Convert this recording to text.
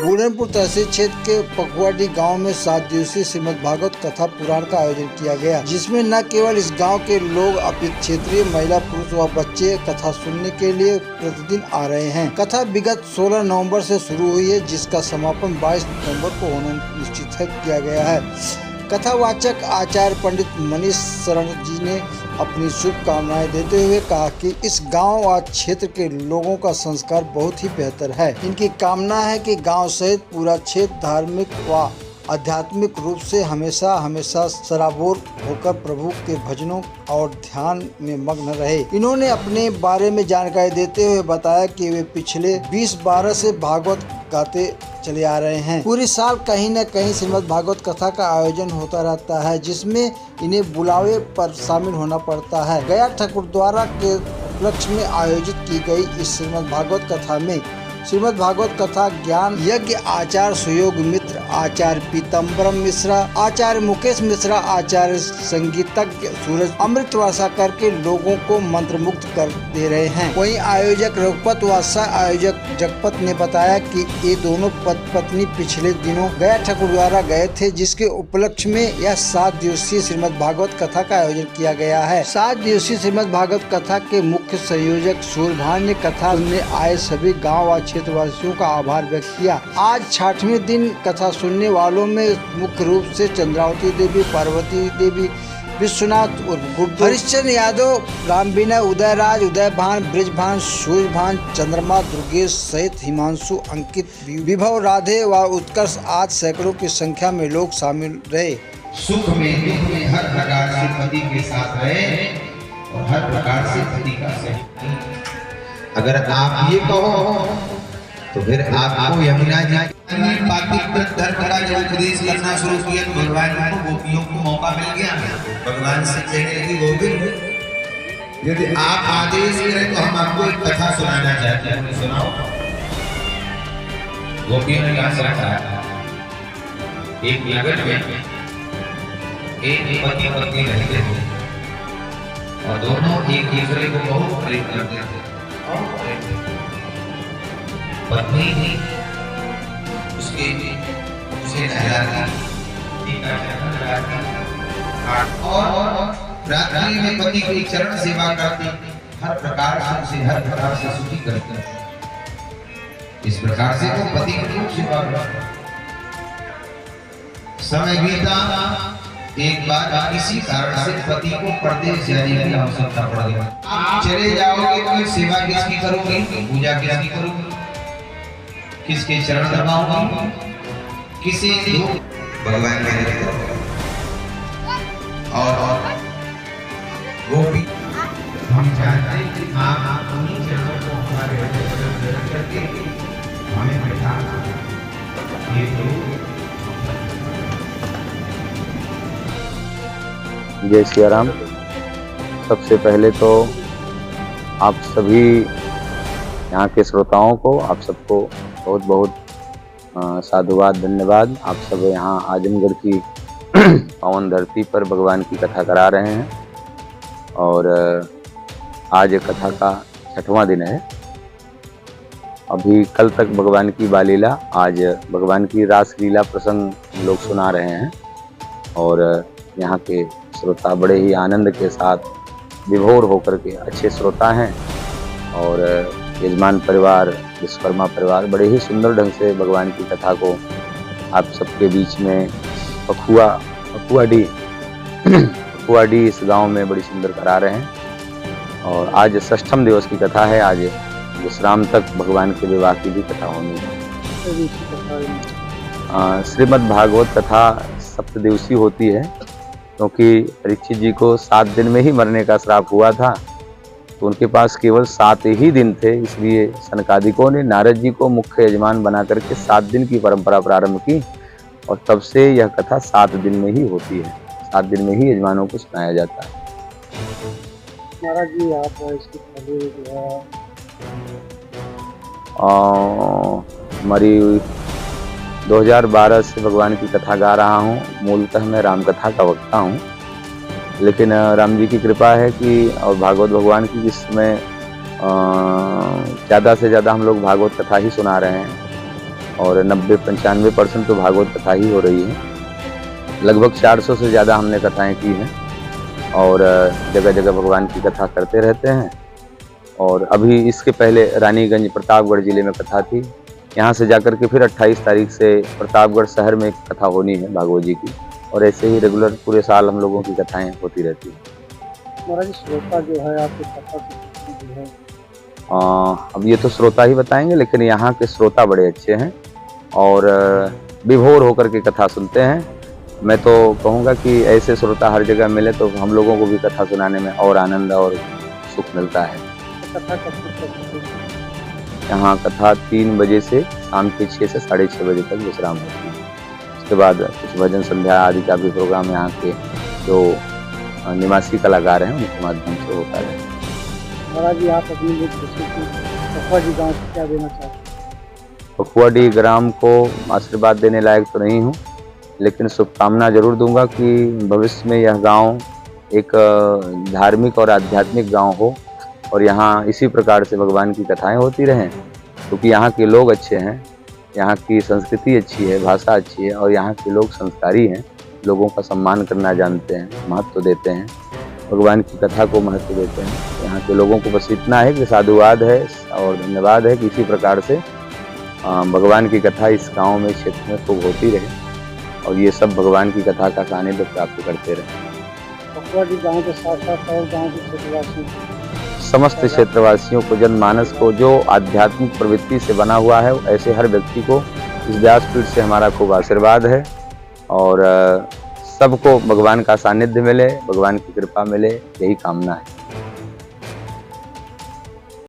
पूरनपुर तहसील क्षेत्र के पखुआडी गांव में 7 दिवसीय श्रीमद् भागवत कथा पुराण का आयोजन किया गया, जिसमें न केवल इस गांव के लोग अपितु क्षेत्रीय महिला, पुरुष व बच्चे कथा सुनने के लिए प्रतिदिन आ रहे हैं। कथा विगत 16 नवंबर से शुरू हुई है, जिसका समापन 22 नवंबर को होना निश्चित किया गया है। कथावाचक आचार्य पंडित मनीष शरण जी ने अपनी शुभकामनाएं देते हुए कहा कि इस गांव व क्षेत्र के लोगों का संस्कार बहुत ही बेहतर है। इनकी कामना है कि गांव सहित पूरा क्षेत्र धार्मिक व आध्यात्मिक रूप से हमेशा सराबोर होकर प्रभु के भजनों और ध्यान में मग्न रहे। इन्होंने अपने बारे में जानकारी देते हुए बताया कि वे पिछले 20-12 से भागवत गाते चले आ रहे हैं। पूरी साल कहीं न कहीं श्रीमद् भागवत कथा का आयोजन होता रहता है, जिसमें इन्हें बुलावे पर शामिल होना पड़ता है। गया ठाकुरद्वारा के उपलक्ष्य में आयोजित की गई इस श्रीमद् भागवत कथा में श्रीमद् भागवत कथा ज्ञान यज्ञ आचार्य सुयोग मित्र, आचार्य पीतम्बरम मिश्रा, आचार्य मुकेश मिश्रा, आचार्य संगीतज्ञ सूरज अमृत वर्षा करके लोगों को मंत्रमुग्ध कर दे रहे हैं। वहीं आयोजक रघुपत व सह आयोजक जगपत ने बताया कि ये दोनों पत्नी पिछले दिनों गया ठाकुरद्वारा गए थे, जिसके उपलक्ष्य में यह 7 दिवसीय श्रीमद् भागवत कथा का आयोजन किया गया है। 7 दिवसीय श्रीमद् भागवत कथा के मुख्य संयोजक सूर्यभान ने कथा सुनने आए सभी गाँव व क्षेत्रवासियों का आभार व्यक्त किया। आज 60वें दिन कथा सुनने वालों में मुख्य रूप से चंद्रावती देवी, पार्वती देवी, विश्वनाथ उर्फ गुड्डू, हरिश्चंद्र यादव, राम विनय, उदयराज, उदयभान, ब्रिजभान, सूर्यभान, चंद्रमा, दुर्गेश सहित हिमांशु, अंकित, विभव, राधे व उत्कर्ष आज सैकड़ों की संख्या में लोग शामिल रहे। सुख में दुख में हर प्रकार से पति के साथ रहे और हर प्रकार से पति का सहयोग। अगर आप ये कहो तो फिर आपको यमुना जी धर्म का जब उपदेश करना शुरू किया तो भगवान को गोपियों को मौका मिल गया। भगवान से कहने लगी, गोविंद यदि आप आदेश करें तो हम आपको एक कथा सुनाना चाहते हैं, सुनाओ। गोपियों ने कहा सुना। एक नगर में एक पति पत्नी रहते थे और दोनों एक दूसरे को बहुत प्रेम करते थे। पत्नी उसे नहलाती और रात्रि में पति की चरण सेवा करती, हर प्रकार से सुखी करती। इस प्रकार से वो पति की खूब सेवा करती। समय बीता, एक बार किसी कारण से पति को परदेश जाने की आवश्यकता पड़ गई। आप चले जाओगे तो सेवा किसकी करोगे, पूजा किसकी करोगे, किसके चरण दबाऊंगा, किसी भगवान के और वो भी हम चाहते हैं कि आप उन्हीं चरणों को हमारे करके हमें बैठा ये जय सिया राम। सबसे पहले तो आप सभी यहाँ के श्रोताओं को, आप सबको बहुत बहुत साधुवाद, धन्यवाद। आप सब यहाँ आजमगढ़ की पावन धरती पर भगवान की कथा करा रहे हैं और आज कथा का 6वां दिन है। अभी कल तक भगवान की बालीला, आज भगवान की रास लीला प्रसंग हम लोग सुना रहे हैं और यहाँ के श्रोता बड़े ही आनंद के साथ विभोर होकर के अच्छे श्रोता हैं और यजमान परिवार, विश्वकर्मा परिवार बड़े ही सुंदर ढंग से भगवान की कथा को आप सबके बीच में पखुआडी इस गांव में बड़ी सुंदर करा रहे हैं। और आज 6ठम दिवस की कथा है। आज विश्राम तक भगवान के विवाह की भी कथा होनी है। श्रीमद् भागवत कथा 7 दिवसीय होती है, क्योंकि परीक्षित जी को 7 दिन में ही मरने का श्राप हुआ था, तो उनके पास केवल 7 ही दिन थे। इसलिए सनकादिकों ने नारद जी को मुख्य यजमान बना करके 7 दिन की परंपरा प्रारंभ की और तब से यह कथा 7 दिन में ही होती है। 7 दिन में ही यजमानों को सुनाया जाता है। महाराज जी, आप इसकी हमारी 2012 से भगवान की कथा गा रहा हूँ। मूलतः मैं राम कथा का वक्ता हूँ, लेकिन राम जी की कृपा है कि और भागवत भगवान की जिस समय ज़्यादा से ज़्यादा हम लोग भागवत कथा ही सुना रहे हैं। और 90-95% तो भागवत कथा ही हो रही है। लगभग 400 से ज़्यादा हमने कथाएं की हैं और जगह जगह भगवान की कथा करते रहते हैं। और अभी इसके पहले रानीगंज प्रतापगढ़ ज़िले में कथा थी। यहाँ से जाकर के फिर 28 तारीख से प्रतापगढ़ शहर में एक कथा होनी है भागवत जी की, और ऐसे ही रेगुलर पूरे साल हम लोगों की कथाएं होती रहती हैं। महाराज श्रोता जो है आपके कथा से जो है अब ये तो श्रोता ही बताएंगे, लेकिन यहाँ के श्रोता बड़े अच्छे हैं और विभोर होकर के कथा सुनते हैं। मैं तो कहूँगा कि ऐसे श्रोता हर जगह मिले तो हम लोगों को भी कथा सुनाने में और आनंद और सुख मिलता है। कथा कब तक यहाँ कथा 3 बजे से शाम के 6 से 6:30 बजे तक विश्राम होती है। उसके बाद कुछ भजन संध्या आदि का भी प्रोग्राम यहाँ के जो निवासी कलाकार हैं उनके माध्यम से होता है। महाराज जी आप अपने लोग पखवाड़ी गाँव को क्या देना चाहते हैं? पखवाड़ी ग्राम को आशीर्वाद देने लायक तो नहीं हूँ, लेकिन शुभकामना जरूर दूंगा कि भविष्य में यह गांव एक धार्मिक और आध्यात्मिक गांव हो और यहाँ इसी प्रकार से भगवान की कथाएं होती रहें, क्योंकि यहाँ के लोग अच्छे हैं, यहाँ की संस्कृति अच्छी है, भाषा अच्छी है और यहाँ के लोग संस्कारी हैं, लोगों का सम्मान करना जानते हैं, महत्व देते हैं, भगवान की कथा को महत्व देते हैं। यहाँ के लोगों को बस इतना है कि साधुवाद है और धन्यवाद है कि इसी प्रकार से भगवान की कथा इस गाँव में क्षेत्र में खूब होती रहे और ये सब भगवान की कथा का सानिध्य प्राप्त करते रहे। पखवाड़ी गाँव के साथ साथ और गाँव के क्षेत्रवासियों समस्त क्षेत्रवासियों को, जनमानस को जो आध्यात्मिक प्रवृत्ति से बना हुआ है, ऐसे हर व्यक्ति को इस व्यासपीठ से हमारा खूब आशीर्वाद है और सबको भगवान का सानिध्य मिले, भगवान की कृपा मिले, यही कामना है।